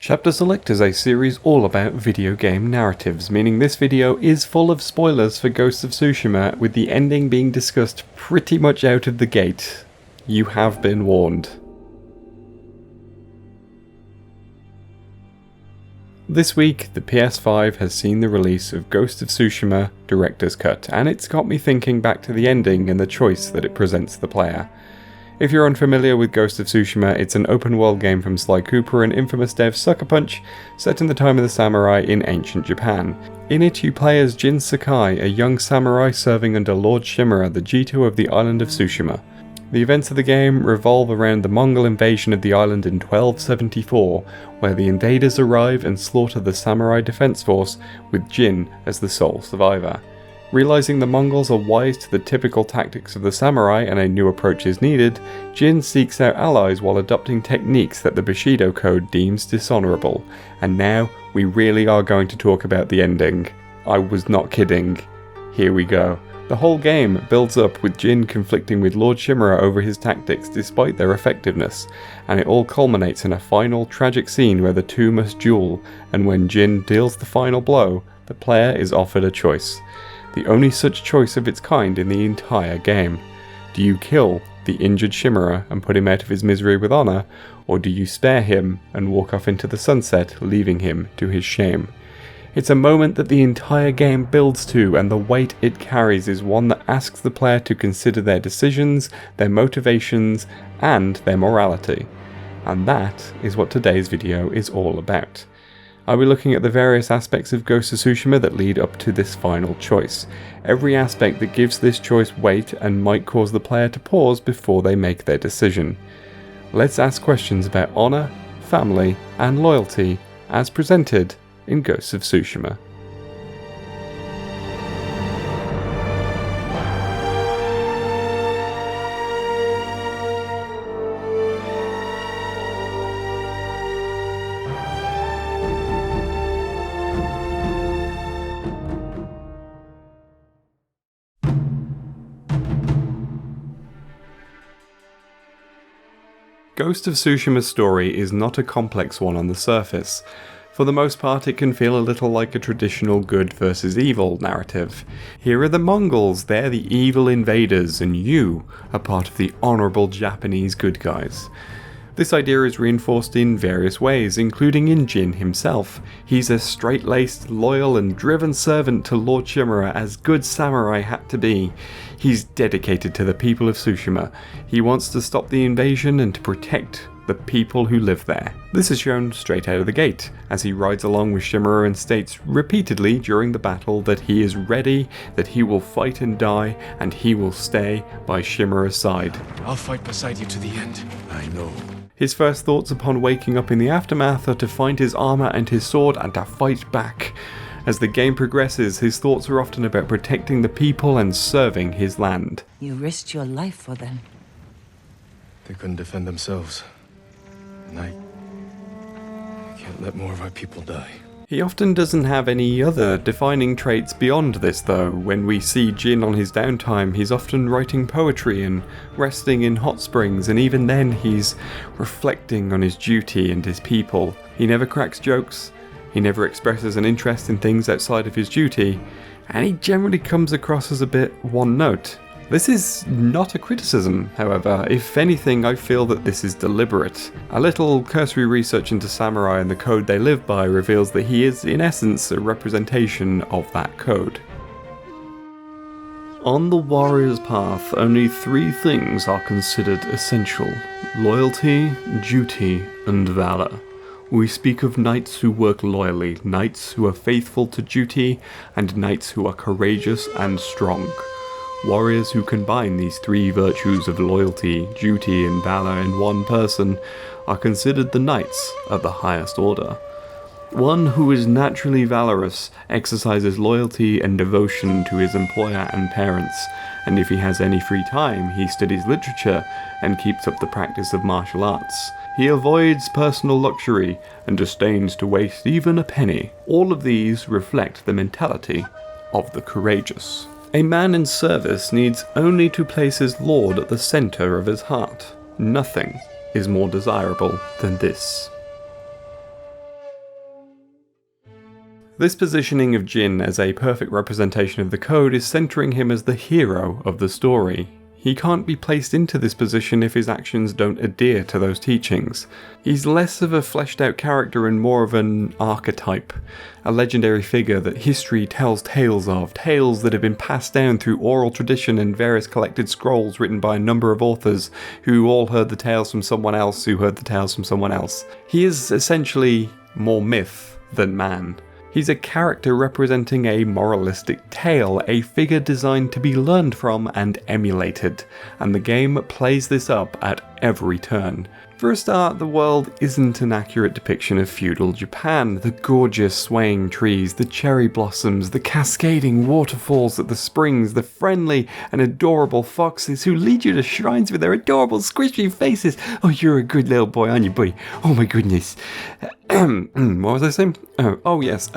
Chapter Select is a series all about video game narratives, meaning this video is full of spoilers for Ghost of Tsushima, with the ending being discussed pretty much out of the gate. You have been warned. This week, the PS5 has seen the release of Ghost of Tsushima Director's Cut, and it's got me thinking back to the ending and the choice that it presents the player. If you're unfamiliar with Ghost of Tsushima, it's an open world game from Sly Cooper and infamous dev Sucker Punch, set in the time of the samurai in ancient Japan. In it you play as Jin Sakai, a young samurai serving under Lord Shimura, the Jito of the island of Tsushima. The events of the game revolve around the Mongol invasion of the island in 1274, where the invaders arrive and slaughter the samurai defense force, with Jin as the sole survivor. Realizing the Mongols are wise to the typical tactics of the samurai and a new approach is needed, Jin seeks out allies while adopting techniques that the Bushido Code deems dishonorable. And now, we really are going to talk about the ending. I was not kidding. Here we go. The whole game builds up with Jin conflicting with Lord Shimura over his tactics despite their effectiveness, and it all culminates in a final tragic scene where the two must duel, and when Jin deals the final blow, the player is offered a choice. The only such choice of its kind in the entire game. Do you kill the injured Shimura and put him out of his misery with honor, or do you spare him and walk off into the sunset, leaving him to his shame? It's a moment that the entire game builds to, and the weight it carries is one that asks the player to consider their decisions, their motivations, and their morality. And that is what today's video is all about. I'll be looking at the various aspects of Ghost of Tsushima that lead up to this final choice. Every aspect that gives this choice weight and might cause the player to pause before they make their decision. Let's ask questions about honor, family, and loyalty as presented in Ghost of Tsushima. Ghost of Tsushima's story is not a complex one on the surface. For the most part, it can feel a little like a traditional good versus evil narrative. Here are the Mongols, they're the evil invaders, and you are part of the honourable Japanese good guys. This idea is reinforced in various ways, including in Jin himself. He's a straight-laced, loyal and driven servant to Lord Shimura, as good samurai had to be. He's dedicated to the people of Tsushima. He wants to stop the invasion and to protect the people who live there. This is shown straight out of the gate, as he rides along with Shimura and states repeatedly during the battle that he is ready, that he will fight and die, and he will stay by Shimura's side. I'll fight beside you to the end. I know. His first thoughts upon waking up in the aftermath are to find his armor and his sword and to fight back. As the game progresses, his thoughts are often about protecting the people and serving his land. You risked your life for them. They couldn't defend themselves. And I can't let more of our people die. He often doesn't have any other defining traits beyond this though. When we see Jin on his downtime, he's often writing poetry and resting in hot springs, and even then he's reflecting on his duty and his people. He never cracks jokes, he never expresses an interest in things outside of his duty, and he generally comes across as a bit one note. This is not a criticism, however. If anything, I feel that this is deliberate. A little cursory research into samurai and the code they live by reveals that he is, in essence, a representation of that code. On the warrior's path, only three things are considered essential: loyalty, duty, and valor. We speak of knights who work loyally, knights who are faithful to duty, and knights who are courageous and strong. Warriors who combine these three virtues of loyalty, duty, and valor in one person are considered the knights of the highest order. One who is naturally valorous exercises loyalty and devotion to his employer and parents, and if he has any free time, he studies literature and keeps up the practice of martial arts. He avoids personal luxury and disdains to waste even a penny. All of these reflect the mentality of the courageous. A man in service needs only to place his lord at the center of his heart. Nothing is more desirable than this. This positioning of Jin as a perfect representation of the code is centering him as the hero of the story. He can't be placed into this position if his actions don't adhere to those teachings. He's less of a fleshed out character and more of an archetype, a legendary figure that history tells tales of, tales that have been passed down through oral tradition and various collected scrolls written by a number of authors who all heard the tales from someone else who heard the tales from someone else. He is essentially more myth than man. He's a character representing a moralistic tale, a figure designed to be learned from and emulated, and the game plays this up at every turn. For a start, the world isn't an accurate depiction of feudal Japan. The gorgeous swaying trees, the cherry blossoms, the cascading waterfalls at the springs, the friendly and adorable foxes who lead you to shrines with their adorable squishy faces. Oh, you're a good little boy, aren't you, buddy? Oh my goodness. What was I saying? Oh yes.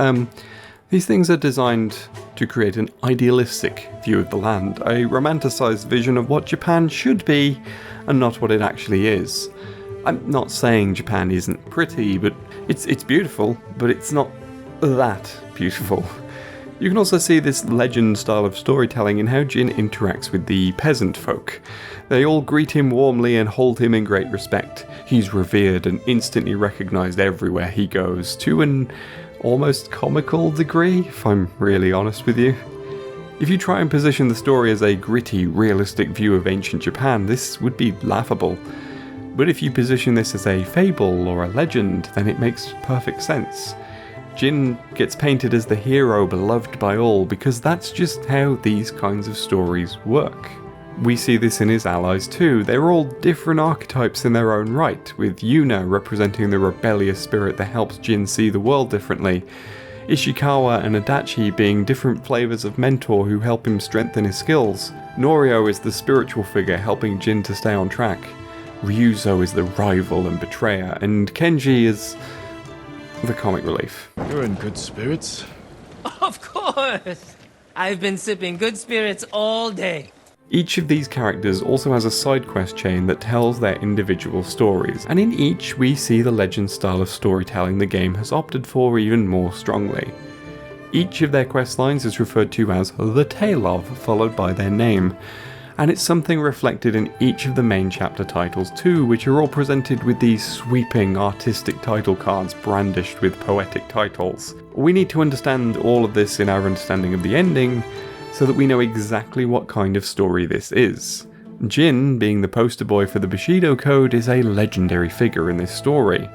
These things are designed to create an idealistic view of the land, a romanticized vision of what Japan should be and not what it actually is. I'm not saying Japan isn't pretty, but it's beautiful, but it's not that beautiful. You can also see this legend style of storytelling in how Jin interacts with the peasant folk. They all greet him warmly and hold him in great respect. He's revered and instantly recognised everywhere he goes, to an almost comical degree, if I'm really honest with you. If you try and position the story as a gritty, realistic view of ancient Japan, this would be laughable. But if you position this as a fable or a legend, then it makes perfect sense. Jin gets painted as the hero beloved by all because that's just how these kinds of stories work. We see this in his allies too. They're all different archetypes in their own right, with Yuna representing the rebellious spirit that helps Jin see the world differently, Ishikawa and Adachi being different flavours of mentor who help him strengthen his skills. Norio is the spiritual figure helping Jin to stay on track. Ryuzo is the rival and betrayer, and Kenji is the comic relief. You're in good spirits. Of course! I've been sipping good spirits all day. Each of these characters also has a side quest chain that tells their individual stories, and in each we see the legend style of storytelling the game has opted for even more strongly. Each of their quest lines is referred to as the tale of, followed by their name, and it's something reflected in each of the main chapter titles too, which are all presented with these sweeping artistic title cards brandished with poetic titles. We need to understand all of this in our understanding of the ending, so that we know exactly what kind of story this is. Jin, being the poster boy for the Bushido Code, is a legendary figure in this story,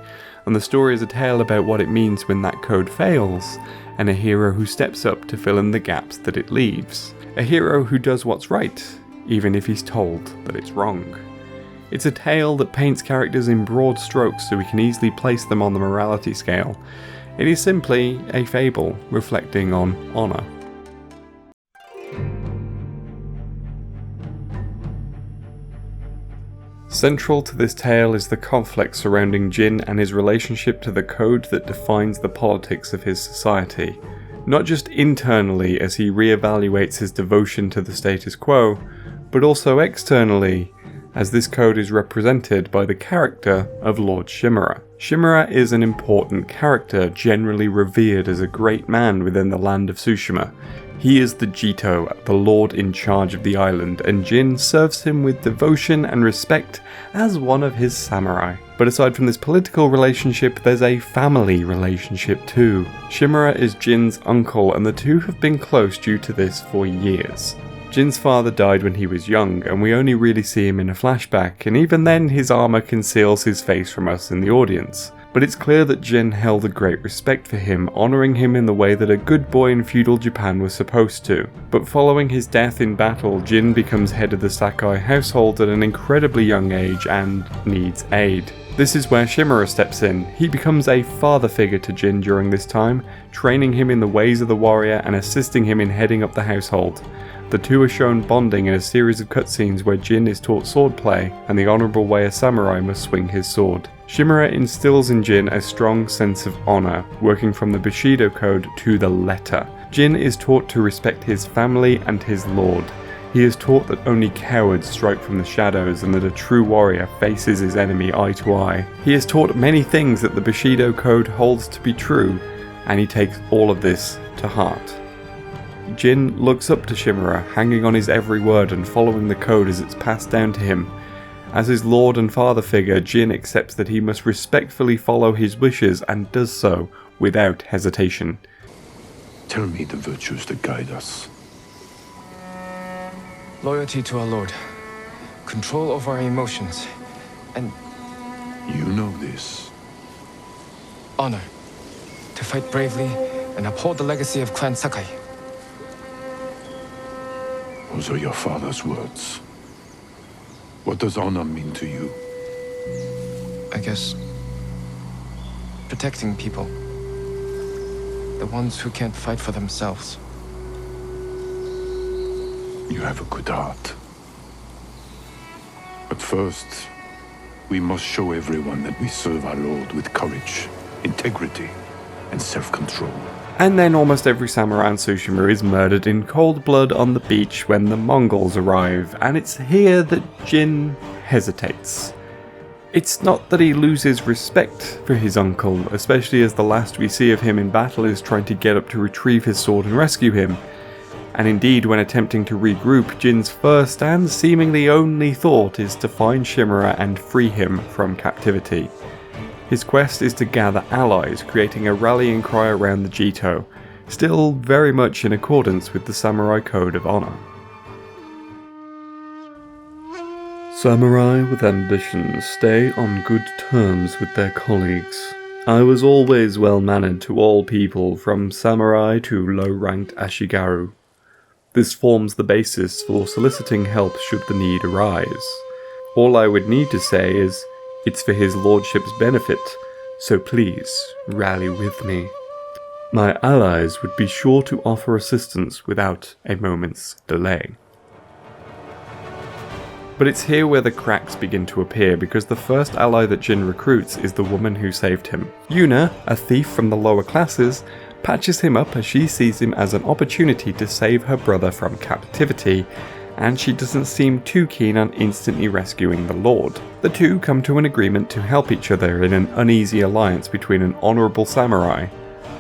and the story is a tale about what it means when that code fails, and a hero who steps up to fill in the gaps that it leaves. A hero who does what's right, even if he's told that it's wrong. It's a tale that paints characters in broad strokes so we can easily place them on the morality scale. It is simply a fable reflecting on honour. Central to this tale is the conflict surrounding Jin and his relationship to the code that defines the politics of his society. Not just internally as he re-evaluates his devotion to the status quo, but also externally, as this code is represented by the character of Lord Shimura. Shimura is an important character, generally revered as a great man within the land of Tsushima. He is the Jito, the lord in charge of the island, and Jin serves him with devotion and respect as one of his samurai. But aside from this political relationship, there's a family relationship too. Shimura is Jin's uncle, and the two have been close due to this for years. Jin's father died when he was young, and we only really see him in a flashback, and even then his armour conceals his face from us in the audience. But it's clear that Jin held a great respect for him, honouring him in the way that a good boy in feudal Japan was supposed to. But following his death in battle, Jin becomes head of the Sakai household at an incredibly young age and needs aid. This is where Shimura steps in. He becomes a father figure to Jin during this time, training him in the ways of the warrior and assisting him in heading up the household. The two are shown bonding in a series of cutscenes where Jin is taught swordplay and the honourable way a samurai must swing his sword. Shimura instills in Jin a strong sense of honour, working from the Bushido Code to the letter. Jin is taught to respect his family and his lord. He is taught that only cowards strike from the shadows and that a true warrior faces his enemy eye to eye. He is taught many things that the Bushido Code holds to be true, and he takes all of this to heart. Jin looks up to Shimura, hanging on his every word and following the code as it's passed down to him. As his lord and father figure, Jin accepts that he must respectfully follow his wishes and does so without hesitation. Tell me the virtues that guide us. Loyalty to our Lord, control over our emotions, and You know this. honor. To fight bravely and uphold the legacy of Clan Sakai. Those are your father's words. What does honor mean to you? I guess protecting people. The ones who can't fight for themselves. You have a good heart. But first, we must show everyone that we serve our Lord with courage, integrity, and self-control. And then almost every samurai in Tsushima is murdered in cold blood on the beach when the Mongols arrive, and it's here that Jin hesitates. It's not that he loses respect for his uncle, especially as the last we see of him in battle is trying to get up to retrieve his sword and rescue him. And indeed, when attempting to regroup, Jin's first and seemingly only thought is to find Shimura and free him from captivity. His quest is to gather allies, creating a rallying cry around the Jito, still very much in accordance with the samurai code of honor. Samurai with ambitions stay on good terms with their colleagues. I was always well-mannered to all people, from samurai to low-ranked ashigaru. This forms the basis for soliciting help should the need arise. All I would need to say is, it's for his lordship's benefit, so please rally with me. My allies would be sure to offer assistance without a moment's delay. But it's here where the cracks begin to appear, because the first ally that Jin recruits is the woman who saved him. Yuna, a thief from the lower classes, patches him up as she sees him as an opportunity to save her brother from captivity, and she doesn't seem too keen on instantly rescuing the Lord. The two come to an agreement to help each other in an uneasy alliance between an honourable samurai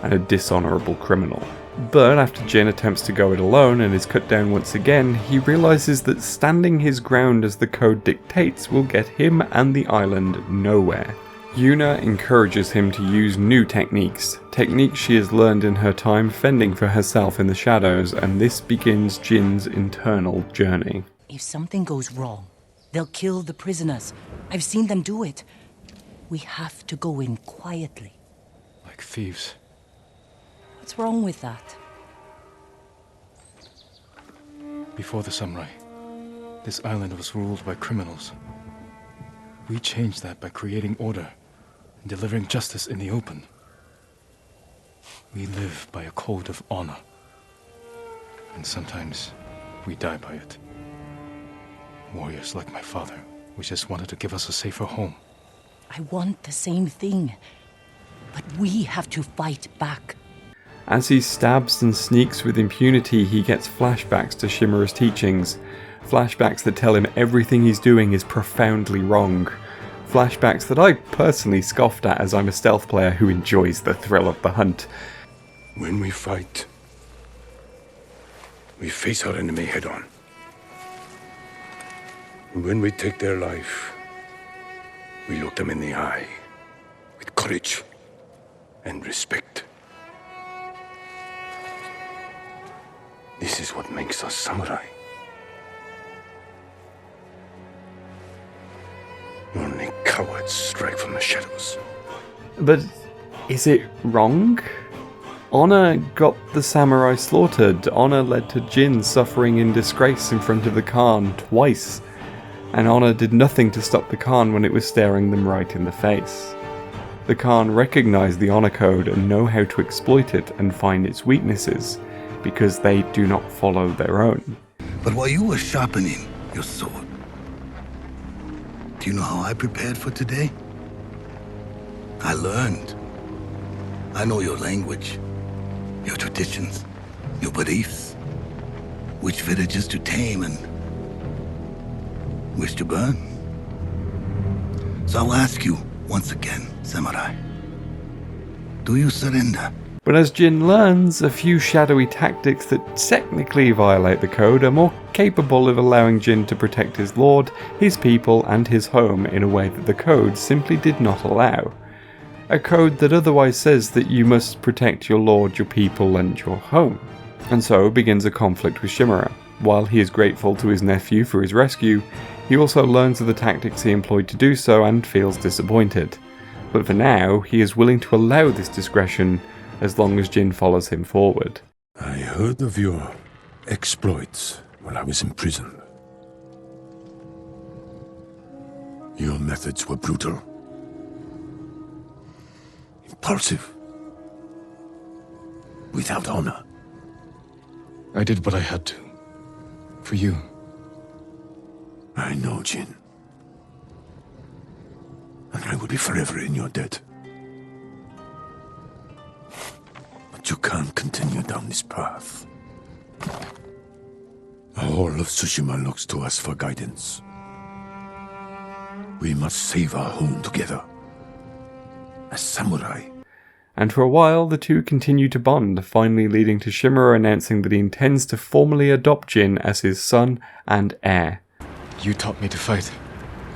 and a dishonourable criminal. But after Jin attempts to go it alone and is cut down once again, he realises that standing his ground as the code dictates will get him and the island nowhere. Yuna encourages him to use new techniques she has learned in her time fending for herself in the shadows, and this begins Jin's internal journey. If something goes wrong, they'll kill the prisoners. I've seen them do it. We have to go in quietly. Like thieves. What's wrong with that? Before the samurai, this island was ruled by criminals. We changed that by creating order and delivering justice in the open. We live by a code of honor. And sometimes we die by it. Warriors like my father, we just wanted to give us a safer home. I want the same thing. But we have to fight back. As he stabs and sneaks with impunity, he gets flashbacks to Shimura's teachings. Flashbacks that tell him everything he's doing is profoundly wrong. Flashbacks that I personally scoffed at, as I'm a stealth player who enjoys the thrill of the hunt. When we fight, we face our enemy head on. And when we take their life, we look them in the eye with courage and respect. This is what makes us samurai. Only cowards strike from the shadows. But is it wrong? Honor got the samurai slaughtered. Honor led to Jin suffering in disgrace in front of the Khan twice. And Honor did nothing to stop the Khan when it was staring them right in the face. The Khan recognise the honor code and know how to exploit it and find its weaknesses, because they do not follow their own. But while you were sharpening your sword, do you know how I prepared for today? I learned. I know your language, your traditions, your beliefs, which villages to tame and which to burn. So I'll ask you once again, samurai, do you surrender? But as Jin learns, a few shadowy tactics that technically violate the code are more capable of allowing Jin to protect his lord, his people, and his home in a way that the code simply did not allow. A code that otherwise says that you must protect your lord, your people, and your home. And so begins a conflict with Shimura. While he is grateful to his nephew for his rescue, he also learns of the tactics he employed to do so and feels disappointed. But for now, he is willing to allow this discretion as long as Jin follows him forward. I heard of your exploits while I was in prison. Your methods were brutal, impulsive, without honor. I did what I had to. For you. I know, Jin. And I will be forever in your debt. But you can't continue down this path. All of Tsushima looks to us for guidance. We must save our home together. As samurai. And for a while, the two continue to bond, finally leading to Shimura announcing that he intends to formally adopt Jin as his son and heir. You taught me to fight.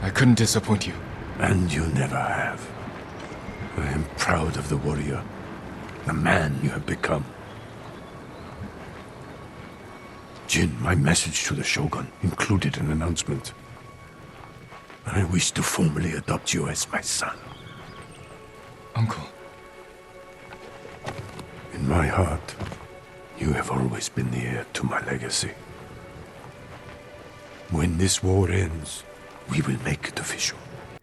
I couldn't disappoint you. And you never have. I am proud of the warrior, the man you have become. Jin, my message to the Shogun included an announcement. I wish to formally adopt you as my son. Uncle. In my heart, you have always been the heir to my legacy. When this war ends, we will make it official.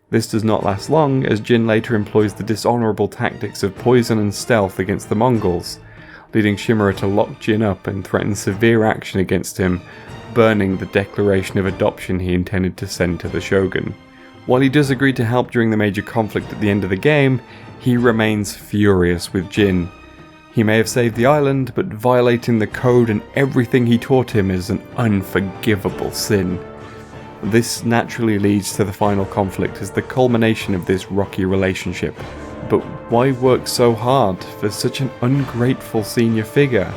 This does not last long, as Jin later employs the dishonourable tactics of poison and stealth against the Mongols, leading Shimura to lock Jin up and threaten severe action against him, burning the declaration of adoption he intended to send to the Shogun. While he does agree to help during the major conflict at the end of the game, he remains furious with Jin. He may have saved the island, but violating the code and everything he taught him is an unforgivable sin. This naturally leads to the final conflict as the culmination of this rocky relationship. But why work so hard for such an ungrateful senior figure?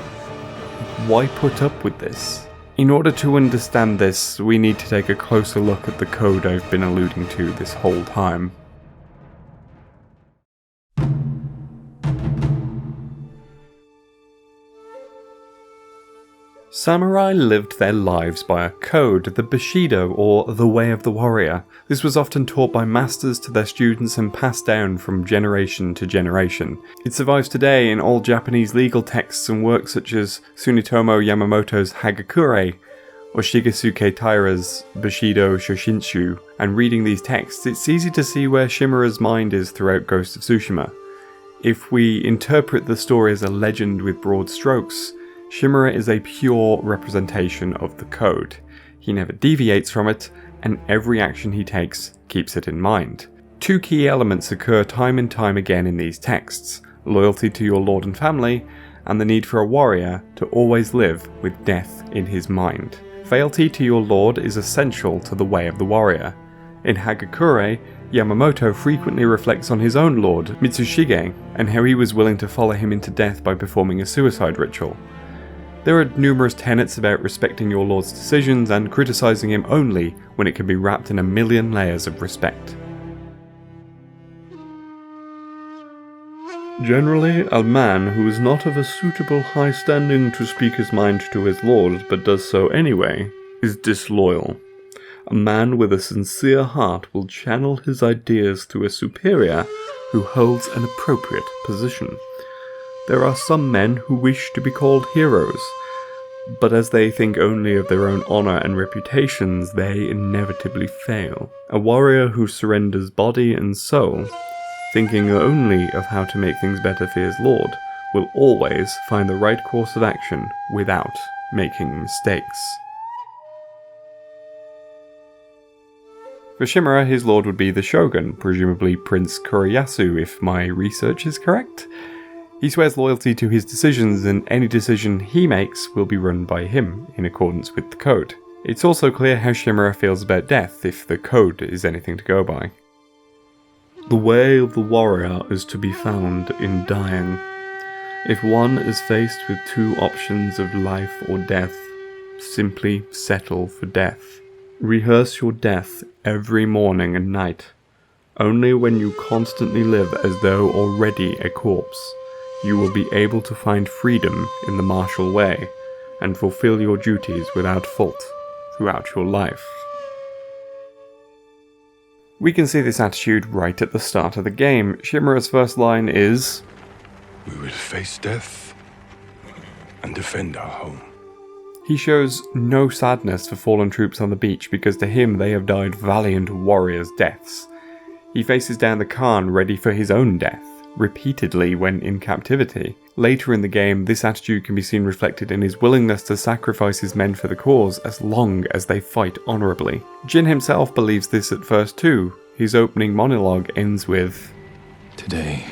Why put up with this? In order to understand this, we need to take a closer look at the code I've been alluding to this whole time. Samurai lived their lives by a code, the Bushido, or the Way of the Warrior. This was often taught by masters to their students and passed down from generation to generation. It survives today in all Japanese legal texts and works such as Tsunetomo Yamamoto's Hagakure, or Shigasuke Taira's Bushido Shoshinshu. And reading these texts, it's easy to see where Shimura's mind is throughout Ghost of Tsushima. If we interpret the story as a legend with broad strokes, Shimura is a pure representation of the code. He never deviates from it, and every action he takes keeps it in mind. Two key elements occur time and time again in these texts: loyalty to your lord and family, and the need for a warrior to always live with death in his mind. Fealty to your lord is essential to the way of the warrior. In Hagakure, Yamamoto frequently reflects on his own lord, Mitsushige, and how he was willing to follow him into death by performing a suicide ritual. There are numerous tenets about respecting your lord's decisions and criticizing him only when it can be wrapped in a million layers of respect. Generally, a man who is not of a suitable high standing to speak his mind to his lord, but does so anyway, is disloyal. A man with a sincere heart will channel his ideas to a superior who holds an appropriate position. There are some men who wish to be called heroes, but as they think only of their own honour and reputations, they inevitably fail. A warrior who surrenders body and soul, thinking only of how to make things better for his lord, will always find the right course of action without making mistakes. For Shimura, his lord would be the Shogun, presumably Prince Kureyasu if my research is correct. He swears loyalty to his decisions, and any decision he makes will be run by him, in accordance with the code. It's also clear how Shimura feels about death, if the code is anything to go by. The way of the warrior is to be found in dying. If one is faced with two options of life or death, simply settle for death. Rehearse your death every morning and night. Only when you constantly live as though already a corpse, you will be able to find freedom in the martial way and fulfill your duties without fault throughout your life. We can see this attitude right at the start of the game. Shimura's first line is, We will face death and defend our home. he shows no sadness for fallen troops on the beach because to him they have died valiant warriors' deaths. He faces down the Khan ready for his own death, repeatedly when in captivity. Later in the game, this attitude can be seen reflected in his willingness to sacrifice his men for the cause as long as they fight honourably. Jin himself believes this at first too. His opening monologue ends with, Today,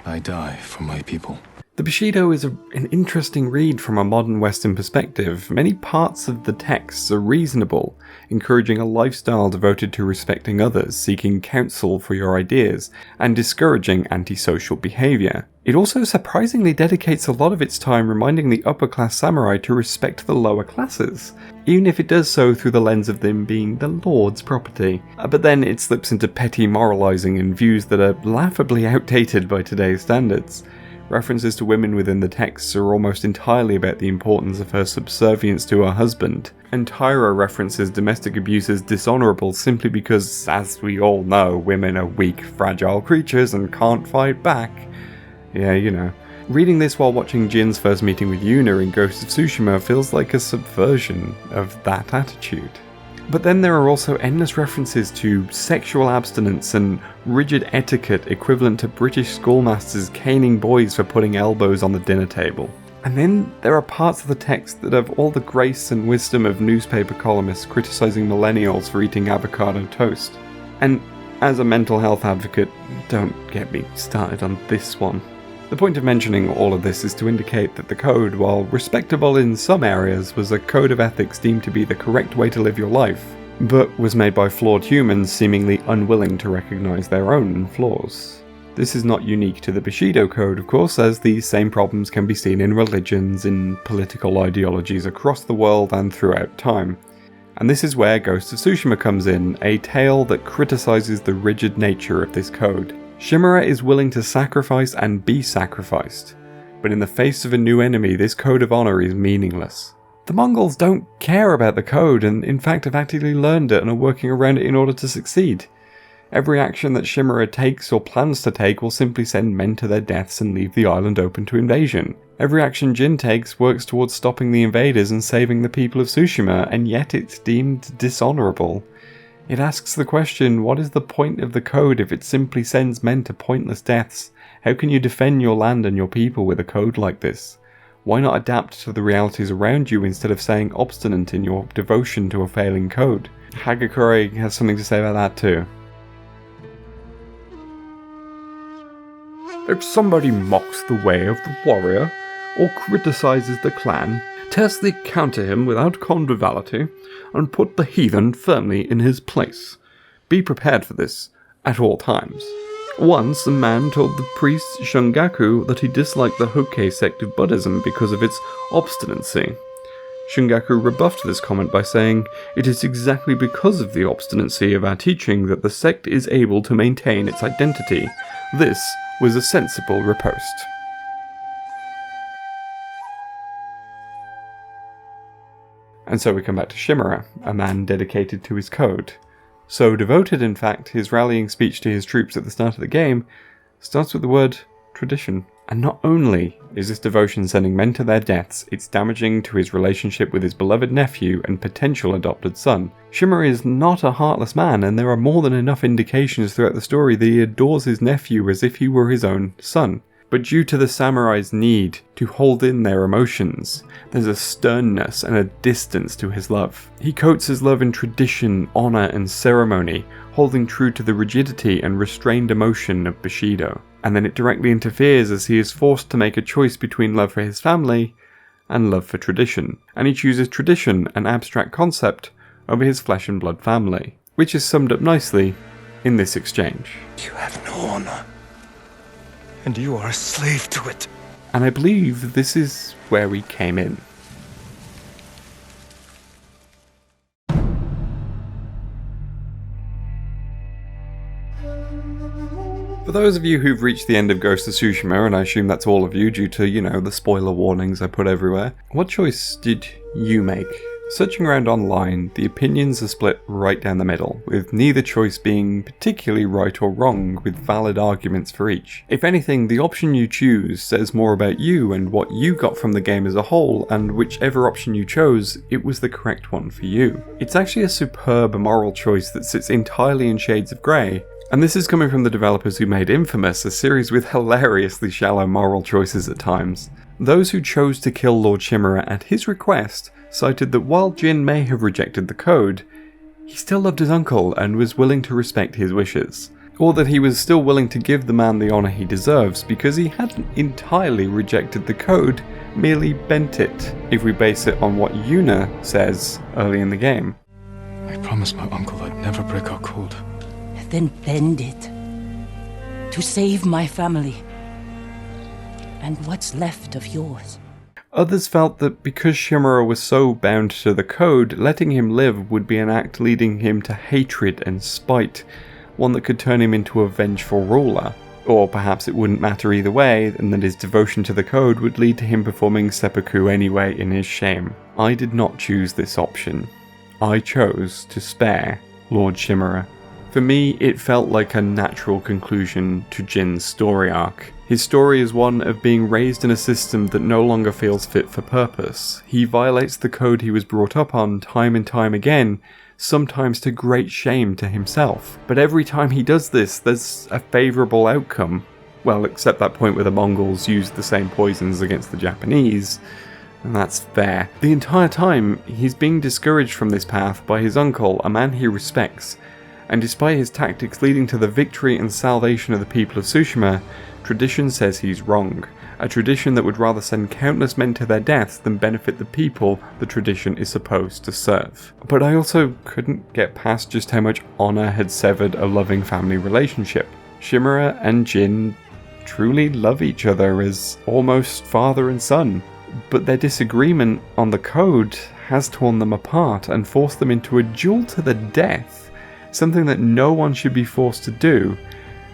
I die for my people. The Bushido is an interesting read from a modern Western perspective. Many parts of the texts are reasonable, encouraging a lifestyle devoted to respecting others, seeking counsel for your ideas, and discouraging antisocial behaviour. It also surprisingly dedicates a lot of its time reminding the upper-class samurai to respect the lower classes, even if it does so through the lens of them being the Lord's property. But then it slips into petty moralising and views that are laughably outdated by today's standards. References to women within the texts are almost entirely about the importance of her subservience to her husband, and Tyra references domestic abuse as dishonourable simply because, as we all know, women are weak, fragile creatures and can't fight back. Yeah, you know. Reading this while watching Jin's first meeting with Yuna in Ghost of Tsushima feels like a subversion of that attitude. But then there are also endless references to sexual abstinence and rigid etiquette equivalent to British schoolmasters caning boys for putting elbows on the dinner table. And then there are parts of the text that have all the grace and wisdom of newspaper columnists criticising millennials for eating avocado toast. And as a mental health advocate, don't get me started on this one. The point of mentioning all of this is to indicate that the code, while respectable in some areas, was a code of ethics deemed to be the correct way to live your life, but was made by flawed humans seemingly unwilling to recognise their own flaws. This is not unique to the Bushido Code, of course, as these same problems can be seen in religions, in political ideologies across the world and throughout time. And this is where Ghost of Tsushima comes in, a tale that criticises the rigid nature of this code. Shimura is willing to sacrifice and be sacrificed, but in the face of a new enemy, this code of honour is meaningless. The Mongols don't care about the code and in fact have actively learned it and are working around it in order to succeed. Every action that Shimura takes or plans to take will simply send men to their deaths and leave the island open to invasion. Every action Jin takes works towards stopping the invaders and saving the people of Tsushima, and yet it's deemed dishonourable. It asks the question, what is the point of the code if it simply sends men to pointless deaths? How can you defend your land and your people with a code like this? Why not adapt to the realities around you instead of staying obstinate in your devotion to a failing code? Hagakure has something to say about that too. If somebody mocks the way of the warrior, or criticises the clan, tersely counter him without conviviality, and put the heathen firmly in his place. Be prepared for this, at all times. Once, a man told the priest Shungaku that he disliked the Hokkei sect of Buddhism because of its obstinacy. Shungaku rebuffed this comment by saying, "It is exactly because of the obstinacy of our teaching that the sect is able to maintain its identity. This was a sensible riposte." And so we come back to Shimura, a man dedicated to his code. So devoted, in fact, his rallying speech to his troops at the start of the game starts with the word tradition. And not only is this devotion sending men to their deaths, it's damaging to his relationship with his beloved nephew and potential adopted son. Shimura is not a heartless man, and there are more than enough indications throughout the story that he adores his nephew as if he were his own son. But due to the samurai's need to hold in their emotions, there's a sternness and a distance to his love. He coats his love in tradition, honor, and ceremony, holding true to the rigidity and restrained emotion of Bushido. And then it directly interferes as he is forced to make a choice between love for his family and love for tradition. And he chooses tradition, an abstract concept, over his flesh and blood family, which is summed up nicely in this exchange. You have no honor, and you are a slave to it. And I believe this is where we came in. For those of you who've reached the end of Ghost of Tsushima, and I assume that's all of you due to, the spoiler warnings I put everywhere, what choice did you make? Searching around online, the opinions are split right down the middle, with neither choice being particularly right or wrong, with valid arguments for each. If anything, the option you choose says more about you and what you got from the game as a whole, and whichever option you chose, it was the correct one for you. It's actually a superb moral choice that sits entirely in shades of grey, and this is coming from the developers who made Infamous, a series with hilariously shallow moral choices at times. Those who chose to kill Lord Chimera at his request cited that while Jin may have rejected the code, he still loved his uncle and was willing to respect his wishes. Or that he was still willing to give the man the honour he deserves because he hadn't entirely rejected the code, merely bent it, if we base it on what Yuna says early in the game. I promised my uncle I'd never break our code. Then bend it. To save my family. And what's left of yours. Others felt that because Chimera was so bound to the code, letting him live would be an act leading him to hatred and spite, one that could turn him into a vengeful ruler. Or perhaps it wouldn't matter either way, and that his devotion to the code would lead to him performing seppuku anyway in his shame. I did not choose this option. I chose to spare Lord Chimera. For me, it felt like a natural conclusion to Jin's story arc. His story is one of being raised in a system that no longer feels fit for purpose. He violates the code he was brought up on time and time again, sometimes to great shame to himself. But every time he does this, there's a favourable outcome. Well, except that point where the Mongols used the same poisons against the Japanese, and that's fair. The entire time, he's being discouraged from this path by his uncle, a man he respects. And despite his tactics leading to the victory and salvation of the people of Tsushima, tradition says he's wrong. A tradition that would rather send countless men to their deaths than benefit the people the tradition is supposed to serve. But I also couldn't get past just how much honor had severed a loving family relationship. Chimera and Jin truly love each other as almost father and son, but their disagreement on the code has torn them apart and forced them into a duel to the death. Something that no one should be forced to do,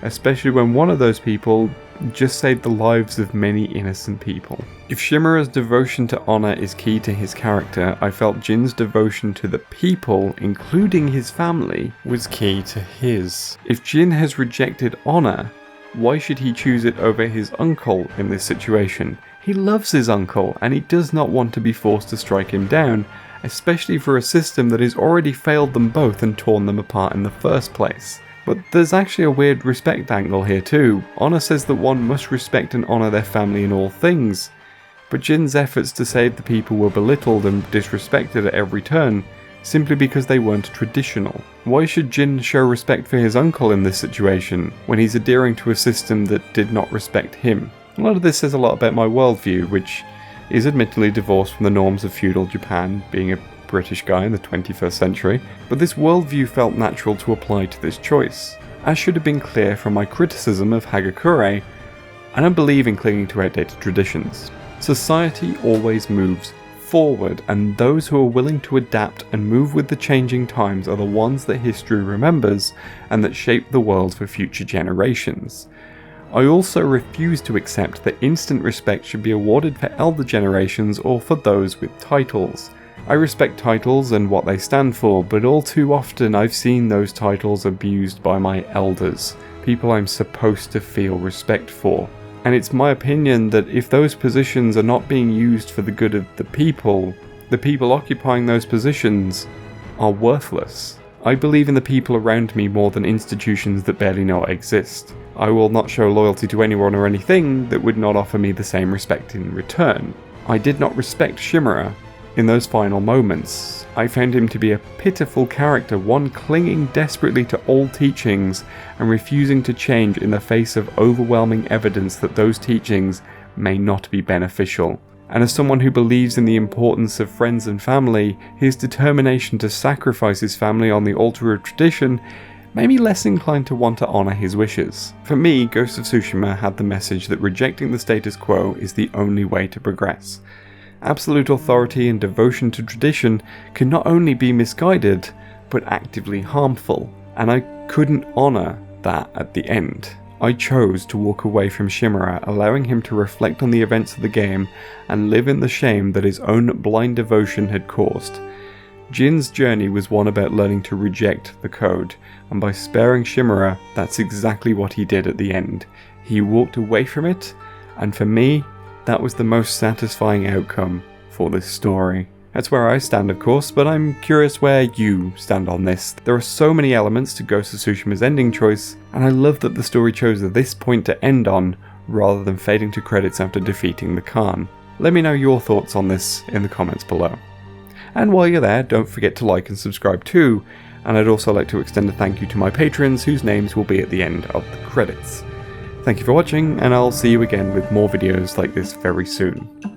especially when one of those people just saved the lives of many innocent people. If Chimera's devotion to honor is key to his character, I felt Jin's devotion to the people, including his family, was key to his. If Jin has rejected honor, why should he choose it over his uncle in this situation? He loves his uncle, and he does not want to be forced to strike him down, especially for a system that has already failed them both and torn them apart in the first place. But there's actually a weird respect angle here too. Honor says that one must respect and honor their family in all things, but Jin's efforts to save the people were belittled and disrespected at every turn, simply because they weren't traditional. Why should Jin show respect for his uncle in this situation, when he's adhering to a system that did not respect him? A lot of this says a lot about my worldview, which is admittedly divorced from the norms of feudal Japan, being a British guy in the 21st century, but this worldview felt natural to apply to this choice. As should have been clear from my criticism of Hagakure, I don't believe in clinging to outdated traditions. Society always moves forward, and those who are willing to adapt and move with the changing times are the ones that history remembers and that shape the world for future generations. I also refuse to accept that instant respect should be awarded for elder generations or for those with titles. I respect titles and what they stand for, but all too often I've seen those titles abused by my elders, people I'm supposed to feel respect for. And it's my opinion that if those positions are not being used for the good of the people occupying those positions are worthless. I believe in the people around me more than institutions that barely know I exist. I will not show loyalty to anyone or anything that would not offer me the same respect in return. I did not respect Chimera in those final moments. I found him to be a pitiful character, one clinging desperately to old teachings and refusing to change in the face of overwhelming evidence that those teachings may not be beneficial. And as someone who believes in the importance of friends and family, his determination to sacrifice his family on the altar of tradition made me less inclined to want to honour his wishes. For me, Ghost of Tsushima had the message that rejecting the status quo is the only way to progress. Absolute authority and devotion to tradition can not only be misguided, but actively harmful, and I couldn't honour that at the end. I chose to walk away from Shimura, allowing him to reflect on the events of the game and live in the shame that his own blind devotion had caused. Jin's journey was one about learning to reject the code, and by sparing Shimura, that's exactly what he did at the end. He walked away from it, and for me, that was the most satisfying outcome for this story. That's where I stand, of course, but I'm curious where you stand on this. There are so many elements to Ghost of Tsushima's ending choice, and I love that the story chose this point to end on, rather than fading to credits after defeating the Khan. Let me know your thoughts on this in the comments below. And while you're there, don't forget to like and subscribe too, and I'd also like to extend a thank you to my patrons whose names will be at the end of the credits. Thank you for watching, and I'll see you again with more videos like this very soon.